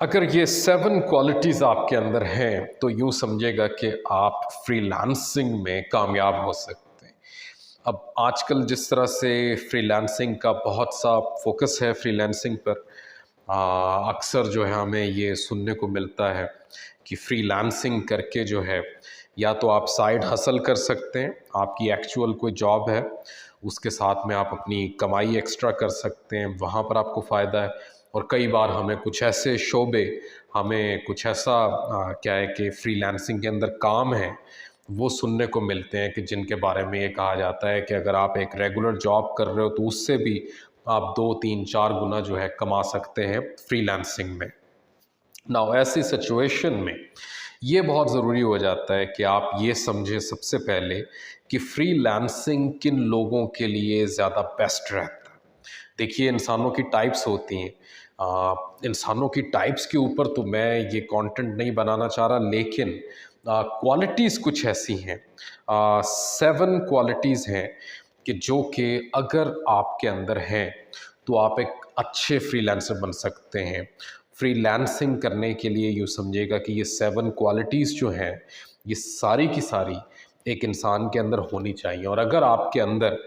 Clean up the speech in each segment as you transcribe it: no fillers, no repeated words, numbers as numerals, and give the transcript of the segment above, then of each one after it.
अगर ये 7 क्वालिटीज़ आपके अंदर हैं तो यूँ समझिएगा कि आप फ्रीलांसिंग में कामयाब हो सकते हैं। अब आजकल जिस तरह से फ्रीलांसिंग का बहुत सा फोकस है फ्रीलांसिंग पर, अक्सर जो है हमें ये सुनने को मिलता है कि फ्रीलांसिंग करके जो है या तो आप साइड हसल कर सकते हैं, आपकी एक्चुअल कोई जॉब है, उसके साथ में आप अपनी कमाई एक्स्ट्रा कर सकते हैं, वहाँ पर आपको फ़ायदा है। और कई बार हमें कुछ ऐसे शोबे, हमें कुछ ऐसा क्या है कि फ्रीलांसिंग के अंदर काम है, वो सुनने को मिलते हैं कि जिनके बारे में ये कहा जाता है कि अगर आप एक रेगुलर जॉब कर रहे हो तो उससे भी आप 2, 3, 4 गुना जो है कमा सकते हैं फ्रीलांसिंग में। नाउ ऐसी सिचुएशन में ये बहुत ज़रूरी हो जाता है कि आप ये समझें सबसे पहले कि फ्रीलांसिंग किन लोगों के लिए ज़्यादा बेस्ट रहता है। देखिए, इंसानों की टाइप्स होती हैं। इंसानों की टाइप्स के ऊपर तो मैं ये कंटेंट नहीं बनाना चाह रहा, लेकिन क्वालिटीज़ कुछ ऐसी हैं, 7 क्वालिटीज़ हैं कि जो कि अगर आपके अंदर हैं तो आप एक अच्छे फ्रीलांसर बन सकते हैं। फ्रीलांसिंग करने के लिए यूँ समझिएगा कि ये 7 क्वालिटीज़ जो हैं, ये सारी की सारी एक इंसान के अंदर होनी चाहिए। और अगर आपके अंदर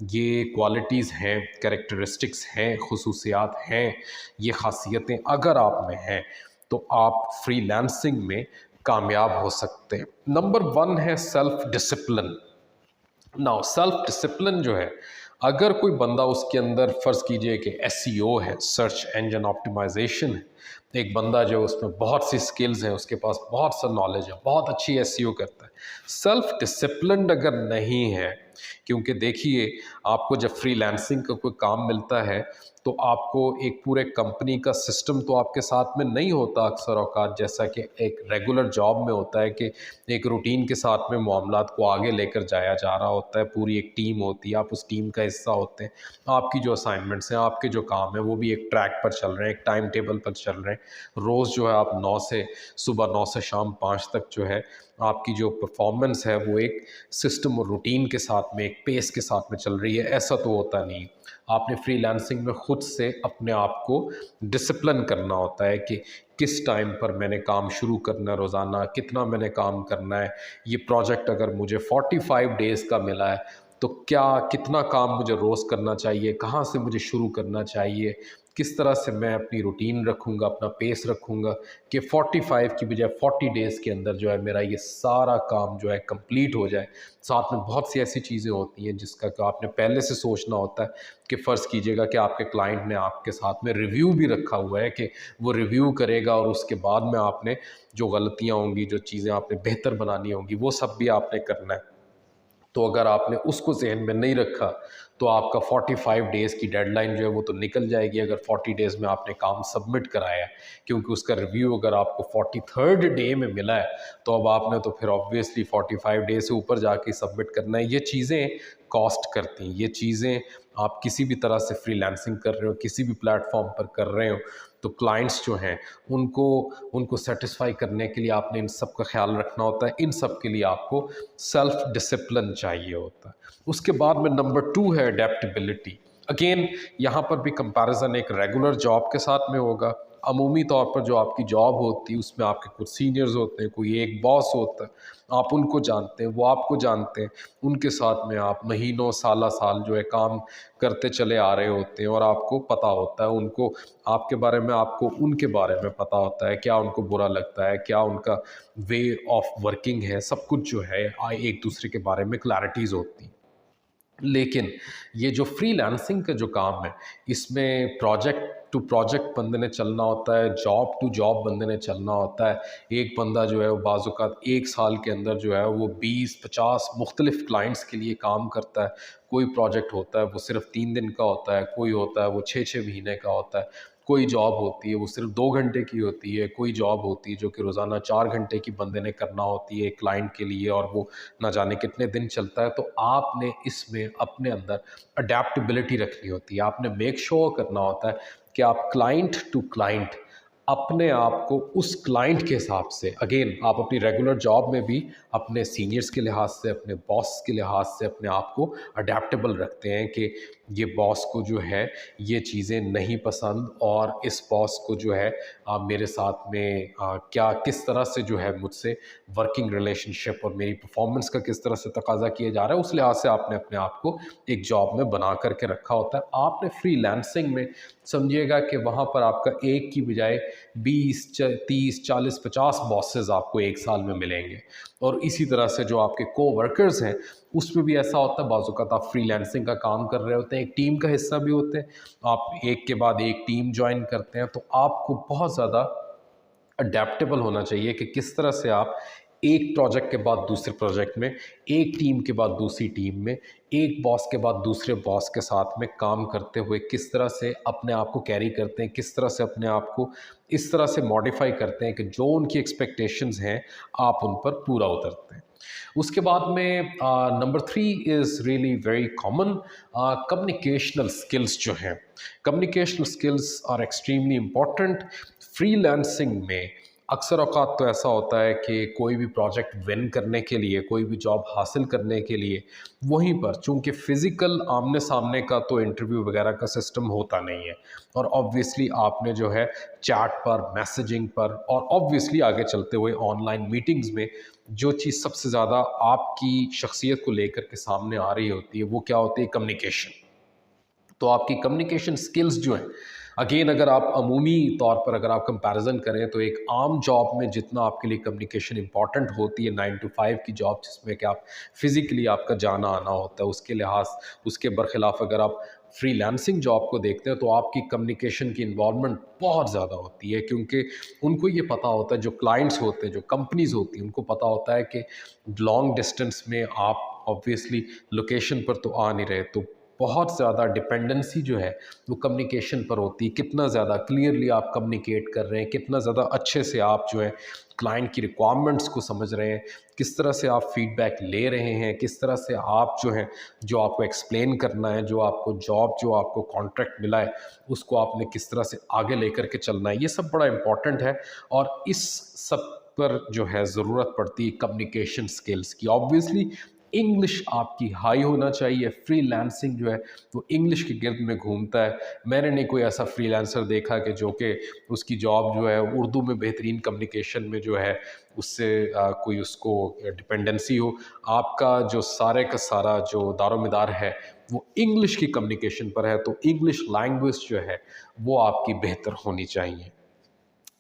ये क्वालिटीज़ हैं, कैरेक्टरिस्टिक्स हैं, खुसूसियात हैं, ये ख़ासियतें अगर आप में हैं, तो आप फ्रीलांसिंग में कामयाब हो सकते हैं। नंबर 1 है self discipline. Now self discipline जो है, अगर कोई बंदा उसके अंदर फ़र्ज़ कीजिए कि एसईओ है, सर्च इंजन ऑप्टिमाइजेशन है, एक बंदा जो उसमें बहुत सी स्किल्स हैं, उसके पास बहुत सा नॉलेज है, बहुत अच्छी एसईओ करता है, सेल्फ डिसिप्लिन अगर नहीं है, क्योंकि देखिए, आपको जब फ्रीलांसिंग का कोई काम मिलता है तो आपको एक पूरे कंपनी का सिस्टम तो आपके साथ में नहीं होता अक्सर औकात, जैसा कि एक रेगुलर जॉब में होता है कि एक रूटीन के साथ में मामलात को आगे लेकर जाया जा रहा होता है, पूरी एक टीम होती है, आप उस टीम का हिस्सा होते हैं, आपकी जो असाइनमेंट्स हैं, आपके जो काम हैं वो भी एक ट्रैक पर चल रहे हैं, एक टाइम टेबल पर चल रहे हैं। रोज़ जो है आप 9 से सुबह 9 से शाम 5 तक जो है आपकी जो परफॉर्मेंस है वो एक सिस्टम और रूटीन के साथ में, एक पेस के साथ में चल रही है। ऐसा तो होता नहीं। आपने फ्रीलांसिंग में खुद से अपने आप को डिसिप्लिन करना होता है कि किस टाइम पर मैंने काम शुरू करना है, रोज़ाना कितना मैंने काम करना है। ये प्रोजेक्ट अगर मुझे 45 डेज़ का मिला है तो क्या कितना काम मुझे रोज़ करना चाहिए, कहाँ से मुझे शुरू करना चाहिए, किस तरह से मैं अपनी रूटीन रखूँगा, अपना पेस रखूँगा कि 45 की बजाय 40 डेज़ के अंदर जो है मेरा ये सारा काम जो है कंप्लीट हो जाए। साथ में बहुत सी ऐसी चीज़ें होती हैं जिसका कि आपने पहले से सोचना होता है कि फ़र्ज़ कीजिएगा कि आपके क्लाइंट ने आपके साथ में रिव्यू भी रखा हुआ है कि वो रिव्यू करेगा और उसके बाद में आपने जो गलतियाँ होंगी, जो चीज़ें आपने बेहतर बनानी होंगी, वो सब भी आपने करना है। तो अगर आपने उसको ज़हन में नहीं रखा तो आपका 45 डेज़ की डेडलाइन जो है वो तो निकल जाएगी, अगर 40 डेज़ में आपने काम सबमिट कराया, क्योंकि उसका रिव्यू अगर आपको 43rd डे में मिला है तो अब आपने तो फिर ऑब्वियसली 45 डे से ऊपर जाके सबमिट करना है। ये चीज़ें कॉस्ट करती हैं, ये चीज़ें आप किसी भी तरह से फ्रीलांसिंग कर रहे हो, किसी भी प्लेटफॉर्म पर कर रहे हो, तो क्लाइंट्स जो हैं उनको उनको सेटिस्फाई करने के लिए आपने इन सब का ख्याल रखना होता है। इन सब के लिए आपको सेल्फ डिसिप्लिन चाहिए होता है। उसके बाद में नंबर 2 है अडेप्टेबिलिटी। अगेन यहाँ पर भी कंपैरिजन एक रेगुलर जॉब के साथ में होगा। अमूमी तौर पर जो आपकी जॉब होती है उसमें आपके कुछ सीनियर्स होते हैं, कोई एक बॉस होता है, आप उनको जानते हैं, वो आपको जानते हैं, उनके साथ में आप महीनों साला साल जो है काम करते चले आ रहे होते हैं और आपको पता होता है उनको आपके बारे में, आपको उनके बारे में पता होता है, क्या उनको बुरा लगता है, क्या उनका वे ऑफ वर्किंग है, सब कुछ जो है एक दूसरे के बारे में क्लैरिटीज़ होती हैं। लेकिन ये जो फ्रीलांसिंग का जो काम है, इसमें प्रोजेक्ट टू प्रोजेक्ट बंदे ने चलना होता है, जॉब टू जॉब बंदे ने चलना होता है। एक बंदा जो है वो बाज़-औक़ात 1 साल के अंदर जो है वो 20-50 मुख्तलिफ़ क्लाइंट्स के लिए काम करता है। कोई प्रोजेक्ट होता है वो सिर्फ़ 3 दिन का होता है, कोई होता है वो 6-6 महीने का होता है, कोई जॉब होती है वो सिर्फ़ 2 घंटे की होती है, कोई जॉब होती है जो कि रोज़ाना 4 घंटे की बंदे ने करना होती है एक क्लाइंट के लिए और वो ना जाने कितने दिन चलता है। तो आपने इसमें अपने अंदर अडेप्टेबिलिटी रखनी होती है। आपने मेक श्योर करना होता है कि आप क्लाइंट टू क्लाइंट अपने आप को उस क्लाइंट के हिसाब से, अगेन आप अपनी रेगुलर जॉब में भी अपने सीनियर्स के लिहाज से, अपने बॉस के लिहाज से अपने आप को अडेप्टेबल रखते हैं कि ये बॉस को जो है ये चीज़ें नहीं पसंद, और इस बॉस को जो है मेरे साथ में क्या किस तरह से जो है मुझसे वर्किंग रिलेशनशिप और मेरी परफॉर्मेंस का किस तरह से तकाजा किया जा रहा है, उस लिहाज से आपने अपने आप को एक जॉब में बना करके रखा होता है। आपने फ्रीलांसिंग में समझिएगा कि वहाँ पर आपका एक की बजाय 20 30 40 50 बॉसेस आपको एक साल में मिलेंगे, और इसी तरह से जो आपके कोवर्कर्स हैं उसमें भी ऐसा होता है। बाज़-औक़ात आप फ्रीलांसिंग का काम कर रहे होते हैं, एक टीम का हिस्सा भी होते हैं, आप एक के बाद एक टीम ज्वाइन करते हैं, तो आपको बहुत ज़्यादा अडेप्टेबल होना चाहिए कि किस तरह से आप एक प्रोजेक्ट के बाद दूसरे प्रोजेक्ट में, एक टीम के बाद दूसरी टीम में, एक बॉस के बाद दूसरे बॉस के साथ में काम करते हुए किस तरह से अपने आप को कैरी करते हैं, किस तरह से अपने आप को इस तरह से मॉडिफाई करते हैं कि जो उनकी एक्सपेक्टेशंस हैं आप उन पर पूरा उतरते हैं। उसके बाद में number 3 is really very common, communicational skills जो हैं। Communicational skills are extremely important. Freelancing में अक्सर औक़ात तो ऐसा होता है कि कोई भी प्रोजेक्ट विन करने के लिए, कोई भी जॉब हासिल करने के लिए वहीं पर, चूँकि फ़िज़िकल आमने-सामने का तो इंटरव्यू वग़ैरह का सिस्टम होता नहीं है, और ऑब्वियसली आपने जो है चैट पर, मैसेजिंग पर, और ऑब्वियसली आगे चलते हुए ऑनलाइन मीटिंग्स में जो चीज़ सबसे ज़्यादा आपकी शख्सियत को लेकर के सामने आ रही होती है, वो क्या होती है? कम्युनिकेशन। तो आपकी कम्युनिकेशन स्किल्स जो हैं, अगेन अगर आप अमूमी तौर पर अगर आप कंपैरिजन करें तो एक आम जॉब में जितना आपके लिए कम्युनिकेशन इंपॉर्टेंट होती है 9 टू 5 की जॉब जिसमें कि आप फिज़िकली आपका जाना आना होता है, उसके लिहाज उसके बरखिलाफ़ अगर आप फ्रीलांसिंग जॉब को देखते हैं तो आपकी कम्युनिकेशन की इन्वॉल्वमेंट बहुत ज़्यादा होती है, क्योंकि उनको ये पता होता है, जो क्लाइंट्स होते हैं, जो कंपनीज़ होती हैं, उनको पता होता है कि लॉन्ग डिस्टेंस में आप ऑब्वियसली लोकेशन पर तो आ नहीं रहे, तो बहुत ज़्यादा डिपेंडेंसी जो है वो कम्युनिकेशन पर होती है। कितना ज़्यादा क्लियरली आप कम्युनिकेट कर रहे हैं, कितना ज़्यादा अच्छे से आप जो है क्लाइंट की रिक्वायरमेंट्स को समझ रहे हैं, किस तरह से आप फीडबैक ले रहे हैं, किस तरह से आप जो है जो आपको एक्सप्लेन करना है, जो आपको जॉब जो आपको कॉन्ट्रैक्ट मिला है उसको आपने किस तरह से आगे लेकर के चलना है, ये सब बड़ा इम्पॉर्टेंट है। और इस सब पर जो है ज़रूरत पड़ती है कम्युनिकेशन स्किल्स की। ऑब्वियसली इंग्लिश आपकी हाई होना चाहिए। फ्रीलांसिंग जो है वो इंग्लिश के गिर्द में घूमता है। मैंने नहीं कोई ऐसा फ्रीलांसर देखा कि जो कि उसकी जॉब जो है उर्दू में बेहतरीन कम्युनिकेशन में जो है उससे कोई उसको डिपेंडेंसी हो। आपका जो सारे का सारा जो दारोमदार है वो इंग्लिश की कम्युनिकेशन पर है, तो इंग्लिश लैंग्वेज जो है वो आपकी बेहतर होनी चाहिए।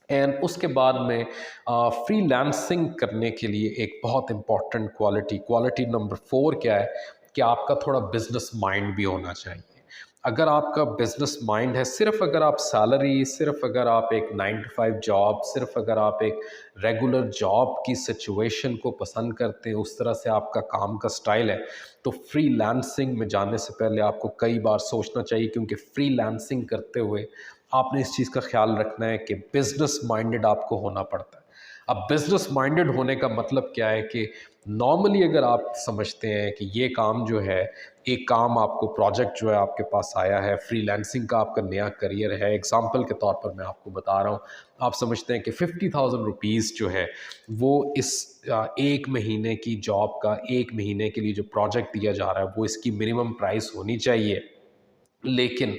एंड उसके बाद में फ्रीलांसिंग करने के लिए एक बहुत इम्पॉर्टेंट क्वालिटी नंबर 4 क्या है कि आपका थोड़ा बिजनेस माइंड भी होना चाहिए। अगर आपका बिजनेस माइंड है, सिर्फ अगर आप सैलरी, सिर्फ अगर आप एक 9 टू 5 जॉब, सिर्फ अगर आप एक रेगुलर जॉब की सिचुएशन को पसंद करते हैं, उस तरह से आपका काम का स्टाइल है, तो फ्रीलांसिंग में जाने से पहले आपको कई बार सोचना चाहिए, क्योंकि फ्रीलांसिंग करते हुए आपने इस चीज़ का ख्याल रखना है कि बिज़नेस माइंडेड आपको होना पड़ता है। अब बिज़नेस माइंडेड होने का मतलब क्या है कि नॉर्मली अगर आप समझते हैं कि ये काम जो है, एक काम आपको प्रोजेक्ट जो है आपके पास आया है, फ्रीलांसिंग का आपका नया करियर है, एग्ज़ाम्पल के तौर पर मैं आपको बता रहा हूँ, आप समझते हैं कि 50,000 रुपीज़ जो है वो इस 1 महीने की जॉब का 1 महीने के लिए जो प्रोजेक्ट दिया जा रहा है वो इसकी मिनिमम प्राइस होनी चाहिए। लेकिन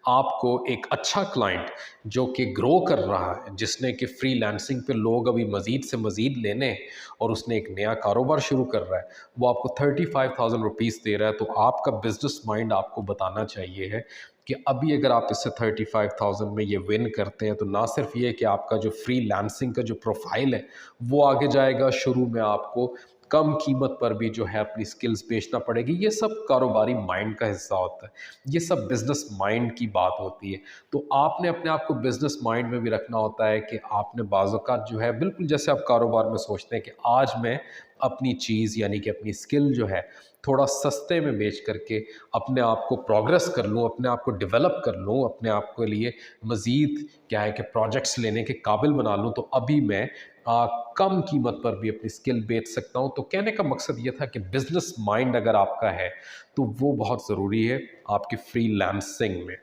आपको एक अच्छा क्लाइंट जो कि ग्रो कर रहा है, जिसने कि फ्रीलांसिंग पे लोग अभी मज़ीद से मज़ीद लेने हैं और उसने एक नया कारोबार शुरू कर रहा है, वो आपको 35,000 रुपीज़ दे रहा है, तो आपका बिज़नेस माइंड आपको बताना चाहिए है कि अभी अगर आप इससे 35,000 में ये विन करते हैं, तो ना सिर्फ ये कि आपका जो फ्रीलांसिंग का जो प्रोफाइल है वो आगे जाएगा, शुरू में आपको कम कीमत पर भी जो है अपनी स्किल्स बेचना पड़ेगी। ये सब कारोबारी माइंड का हिस्सा होता है, ये सब बिजनेस माइंड की बात होती है। तो आपने अपने आप को बिजनेस माइंड में भी रखना होता है कि आपने बाज़-औक़ात जो है बिल्कुल जैसे आप कारोबार में सोचते हैं कि आज मैं अपनी चीज़ यानी कि अपनी स्किल जो है थोड़ा सस्ते में बेच करके अपने आप को प्रोग्रेस कर लूँ, अपने आप को डेवलप कर लूँ, अपने आप के लिए मज़ीद क्या है कि प्रोजेक्ट्स लेने के काबिल बना लूँ, तो अभी मैं कम कीमत पर भी अपनी स्किल बेच सकता हूँ। तो कहने का मकसद ये था कि बिज़नेस माइंड अगर आपका है, तो वो बहुत ज़रूरी है आपकी फ्रीलांसिंग में।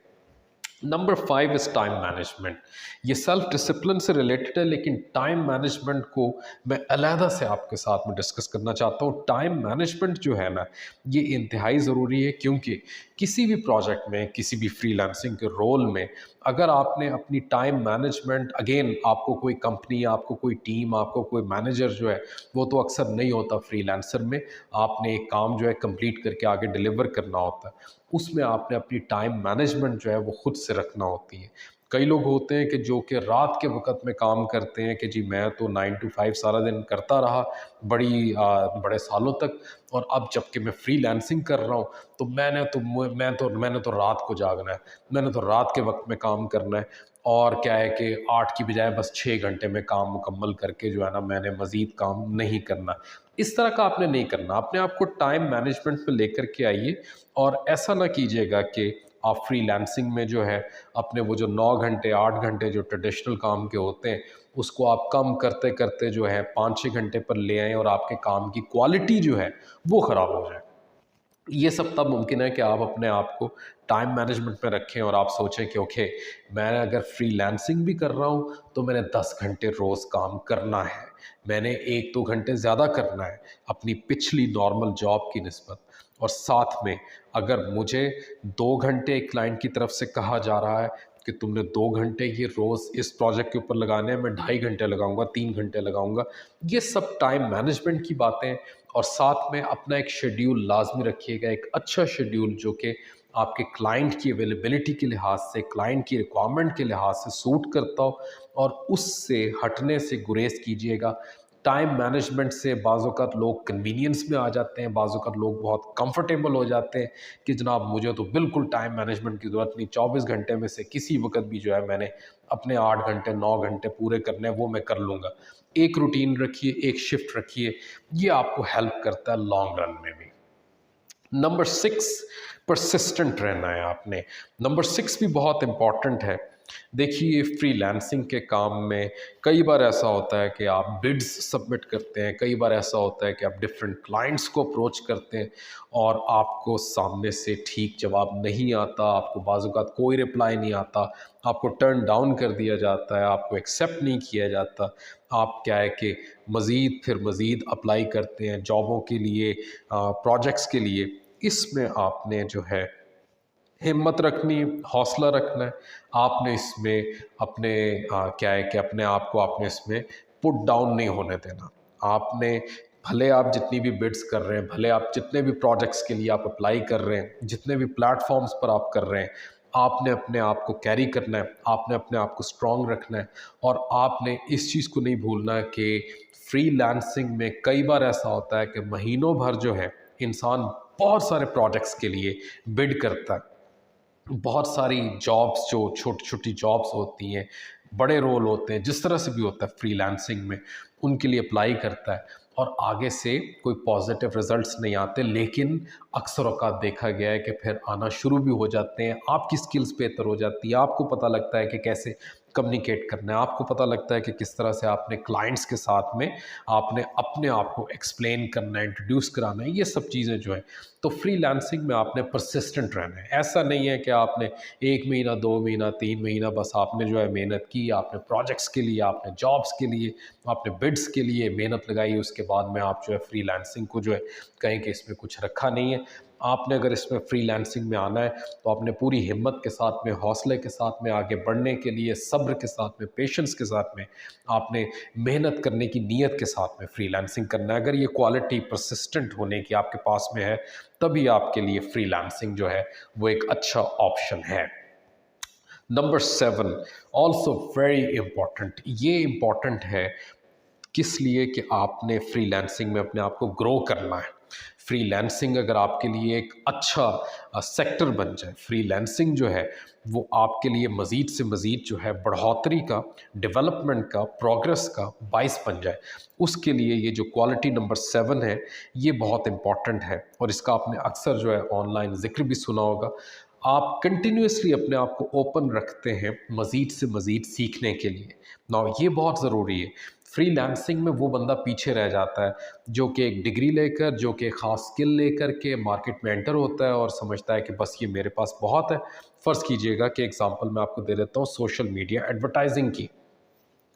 Number 5 is time management. ये सेल्फ डिसिप्लिन से रिलेटेड है, लेकिन टाइम मैनेजमेंट को मैं अलहदा से आपके साथ में डिस्कस करना चाहता हूँ। टाइम मैनेजमेंट जो है ना, ये इंतहाई ज़रूरी है, क्योंकि किसी भी प्रोजेक्ट में, किसी भी फ्रीलांसिंग के रोल में अगर आपने अपनी टाइम मैनेजमेंट, अगेन आपको कोई कंपनी, आपको कोई टीम, आपको कोई मैनेजर जो है, वो तो अक्सर नहीं होता फ्रीलांसर में। आपने एक काम जो है कंप्लीट करके आगे डिलीवर करना होता है, उसमें आपने अपनी टाइम मैनेजमेंट जो है वो खुद से रखना होती है। कई लोग होते हैं कि जो कि रात के वक़्त में काम करते हैं कि जी मैं तो 9 टू 5 सारा दिन करता रहा बड़े सालों तक, और अब जबकि मैं फ्रीलांसिंग कर रहा हूँ तो मैंने तो रात को जागना है, मैंने तो रात के वक़्त में काम करना है, और क्या है कि 8 की बजाय बस 6 घंटे में काम मुकम्मल करके जो है ना मैंने मज़ीद काम नहीं करना। इस तरह का आपने नहीं करना, अपने आप को टाइम मैनेजमेंट पे लेकर के आइए, और ऐसा ना कीजिएगा कि आप फ्रीलांसिंग में जो है अपने वो जो 9 घंटे 8 घंटे जो ट्रेडिशनल काम के होते हैं, उसको आप कम करते करते जो है 5-6 घंटे पर ले आएँ, और आपके काम की क्वालिटी जो है वो ख़राब हो जाए। ये सब तब मुमकिन है कि आप अपने आप को टाइम मैनेजमेंट में रखें और आप सोचें कि ओके, मैं अगर फ्रीलांसिंग भी कर रहा हूँ तो मैंने 10 घंटे रोज़ काम करना है, मैंने 1-2 घंटे ज़्यादा करना है अपनी पिछली नॉर्मल जॉब की निस्बत। और साथ में अगर मुझे 2 घंटे क्लाइंट की तरफ से कहा जा रहा है कि तुमने 2 घंटे ये रोज़ इस प्रोजेक्ट के ऊपर लगाने हैं, मैं 2.5 घंटे लगाऊंगा, 3 घंटे लगाऊंगा, ये सब टाइम मैनेजमेंट की बातें हैं। और साथ में अपना एक शेड्यूल लाजमी रखिएगा, एक अच्छा शेड्यूल जो कि आपके क्लाइंट की अवेलेबिलिटी के लिहाज से, क्लाइंट की रिक्वायरमेंट के लिहाज से सूट करता हो, और उससे हटने से गुरेज कीजिएगा। टाइम मैनेजमेंट से बाज़-औक़ात लोग कन्वीनियंस में आ जाते हैं, बाज़-औक़ात लोग बहुत कंफर्टेबल हो जाते हैं कि जनाब मुझे तो बिल्कुल टाइम मैनेजमेंट की ज़रूरत नहीं, 24 घंटे में से किसी वक़्त भी जो है मैंने अपने 8 घंटे 9 घंटे पूरे करने हैं, वो मैं कर लूँगा। एक रूटीन रखिए, एक शिफ्ट रखिए, ये आपको हेल्प करता है लॉन्ग रन में भी। नंबर 6, परसिस्टेंट रहना है आपने। नंबर 6 भी बहुत इम्पॉर्टेंट है। देखिए, फ्रीलांसिंग के काम में कई बार ऐसा होता है कि आप बिड्स सबमिट करते हैं, कई बार ऐसा होता है कि आप डिफरेंट क्लाइंट्स को अप्रोच करते हैं और आपको सामने से ठीक जवाब नहीं आता, आपको बाज़ औक़ात कोई रिप्लाई नहीं आता, आपको टर्न डाउन कर दिया जाता है, आपको एक्सेप्ट नहीं किया जाता। आप क्या है कि मज़ीद अप्लाई करते हैं जॉबों के लिए, प्रोजेक्ट्स के लिए। इसमें आपने जो है हिम्मत रखनी, हौसला रखना है। आपने इसमें अपने क्या है कि अपने आप को आपने इसमें पुट डाउन नहीं होने देना। आपने भले आप जितनी भी बिड्स कर रहे हैं, भले आप जितने भी प्रोजेक्ट्स के लिए आप अप्लाई कर रहे हैं, जितने भी प्लेटफ़ॉर्म्स पर आप कर रहे हैं, आपने अपने आप को कैरी करना है, आपने अपने आप को स्ट्रॉन्ग रखना है, और आपने इस चीज़ को नहीं भूलना है कि फ्रीलांसिंग में कई बार ऐसा होता है कि महीनों भर जो है इंसान बहुत सारे प्रोजेक्ट्स के लिए बिड करता है। बहुत सारी जॉब्स जो छोटी-छोटी जॉब्स होती हैं, बड़े रोल होते हैं, जिस तरह से भी होता है फ्रीलांसिंग में, उनके लिए अप्लाई करता है और आगे से कोई पॉजिटिव रिजल्ट्स नहीं आते, लेकिन अक्सर औक़ात देखा गया है कि फिर आना शुरू भी हो जाते हैं। आपकी स्किल्स बेहतर हो जाती है, आपको पता लगता है कि कैसे कम्युनिकेट करना है, आपको पता लगता है कि किस तरह से आपने क्लाइंट्स के साथ में आपने अपने आप को एक्सप्लेन करना है, इंट्रोड्यूस कराना है, ये सब चीज़ें जो हैं। तो फ्रीलांसिंग में आपने परसिस्टेंट रहना है। ऐसा नहीं है कि आपने 1 महीना, 2 महीना, 3 महीना बस आपने जो है मेहनत की, आपने प्रोजेक्ट्स के लिए, आपने जॉब्स के लिए, आपने बिड्स के लिए मेहनत लगाई, उसके बाद में आप जो है फ्रीलांसिंग को जो है कहें कि इसमें कुछ रखा नहीं है। आपने अगर इसमें फ्रीलांसिंग में आना है तो आपने पूरी हिम्मत के साथ में, हौसले के साथ में आगे बढ़ने के लिए, सब्र के साथ में, पेशेंस के साथ में, आपने मेहनत करने की नीयत के साथ में फ्रीलांसिंग करना है। अगर ये क्वालिटी परसिस्टेंट होने की आपके पास में है, तभी आपके लिए फ्रीलांसिंग जो है वो एक अच्छा ऑप्शन है। Number 7 also very important. ये इम्पॉर्टेंट है किस लिए कि आपने फ्रीलांसिंग में अपने आप को ग्रो करना है। फ्रीलांसिंग अगर आपके लिए एक अच्छा सेक्टर बन जाए, फ्रीलांसिंग जो है वो आपके लिए मज़ीद से मज़ीद जो है बढ़ोतरी का, डेवलपमेंट का, प्रोग्रेस का बाइस बन जाए, उसके लिए ये जो क्वालिटी नंबर 7 है, ये बहुत इम्पॉर्टेंट है। और इसका आपने अक्सर जो है ऑनलाइन ज़िक्र भी सुना होगा। आप कंटिन्यूसली अपने आप को ओपन रखते हैं मज़ीद से मज़ीद सीखने के लिए। नाउ ये बहुत ज़रूरी है। फ्रीलांसिंग में वो बंदा पीछे रह जाता है जो कि एक डिग्री लेकर, जो कि ख़ास स्किल लेकर के मार्केट में एंटर होता है और समझता है कि बस ये मेरे पास बहुत है। फ़र्ज़ कीजिएगा कि एग्ज़ाम्पल मैं आपको दे देता हूँ सोशल मीडिया एडवर्टाइज़िंग की।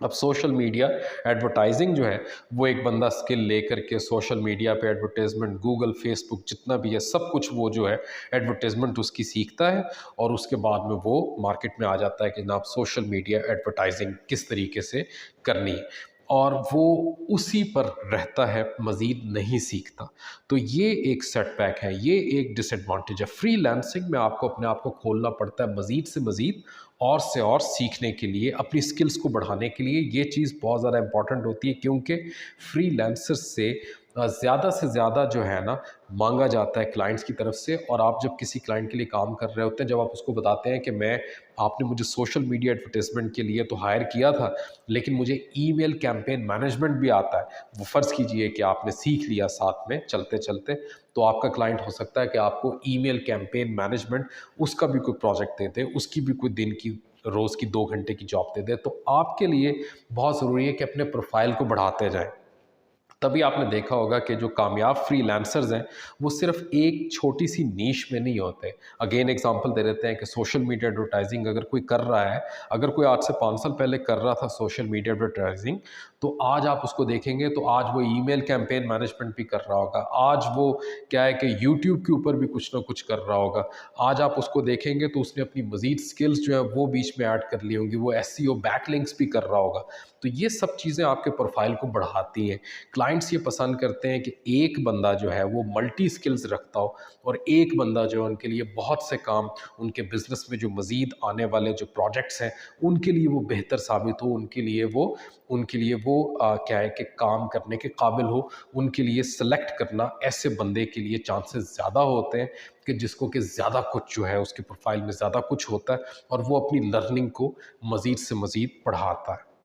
अब सोशल मीडिया एडवर्टाइजिंग जो है वो एक बंदा स्किल लेकर के सोशल मीडिया पे एडवर्टाइजमेंट गूगल फेसबुक जितना भी है सब कुछ वो जो है एडवर्टाइजमेंट उसकी सीखता है और उसके बाद में वो मार्केट में आ जाता है कि जनाब सोशल मीडिया एडवर्टाइजिंग किस तरीके से करनी है और वो उसी पर रहता है, मज़ीद नहीं सीखता। तो ये एक सेटबैक है, ये एक डिसएडवांटेज है। फ्रीलांसिंग में आपको अपने आप को खोलना पड़ता है मज़ीद से मज़ीद और से और सीखने के लिए, अपनी स्किल्स को बढ़ाने के लिए। ये चीज़ बहुत ज़्यादा इम्पॉर्टेंट होती है क्योंकि फ्रीलांसर से ज़्यादा जो है ना मांगा जाता है क्लाइंट्स की तरफ से। और आप जब किसी क्लाइंट के लिए काम कर रहे होते हैं, जब आप उसको बताते हैं कि मैं आपने मुझे सोशल मीडिया एडवर्टाइजमेंट के लिए तो हायर किया था, लेकिन मुझे ईमेल कैंपेन मैनेजमेंट भी आता है। वो फ़र्ज़ कीजिए कि आपने सीख लिया साथ में चलते-चलते, तो आपका क्लाइंट हो सकता है कि आपको ईमेल कैंपेन मैनेजमेंट उसका भी कोई प्रोजेक्ट दे दे, उसकी भी कोई दिन की रोज़ की 2 घंटे की जॉब दे दे। तो आपके लिए बहुत ज़रूरी है कि अपने प्रोफ़ाइल को बढ़ाते जाएँ। तभी आपने देखा होगा कि जो कामयाब फ्रीलांसर्स हैं, वो सिर्फ़ एक छोटी-सी नीश में नहीं होते। अगेन एग्ज़ाम्पल दे देते हैं कि सोशल मीडिया एडवर्टाइज़िंग अगर कोई कर रहा है, अगर कोई आज से 5 साल पहले कर रहा था सोशल मीडिया एडवर्टाइज़िंग, तो आज आप उसको देखेंगे तो आज वो ईमेल कैंपेन मैनेजमेंट भी कर रहा होगा। आज वो क्या है कि यूट्यूब के ऊपर भी कुछ ना कुछ कर रहा होगा। आज आप उसको देखेंगे तो उसने अपनी मज़ीद स्किल्स जो है वो बीच में ऐड कर ली होंगी। वो एसईओ बैकलिंक्स भी कर रहा होगा। तो ये सब चीज़ें आपके प्रोफ़ाइल को बढ़ाती हैं। क्लाइंट्स ये पसंद करते हैं कि एक बंदा जो है वो मल्टी स्किल्स रखता हो और एक बंदा जो है उनके लिए बहुत से काम, उनके बिज़नेस में जो मज़ीद आने वाले जो प्रोजेक्ट्स हैं, उनके लिए वो बेहतर साबित हो, उनके लिए वो क्या है कि काम करने के काबिल हो। उनके लिए सेलेक्ट करना ऐसे बंदे के लिए चांसेस ज़्यादा होते हैं कि जिसको कि ज़्यादा कुछ जो है उसकी प्रोफ़ाइल में ज़्यादा कुछ होता है और वो अपनी लर्निंग को मज़ीद से मज़ीद बढ़ाता है।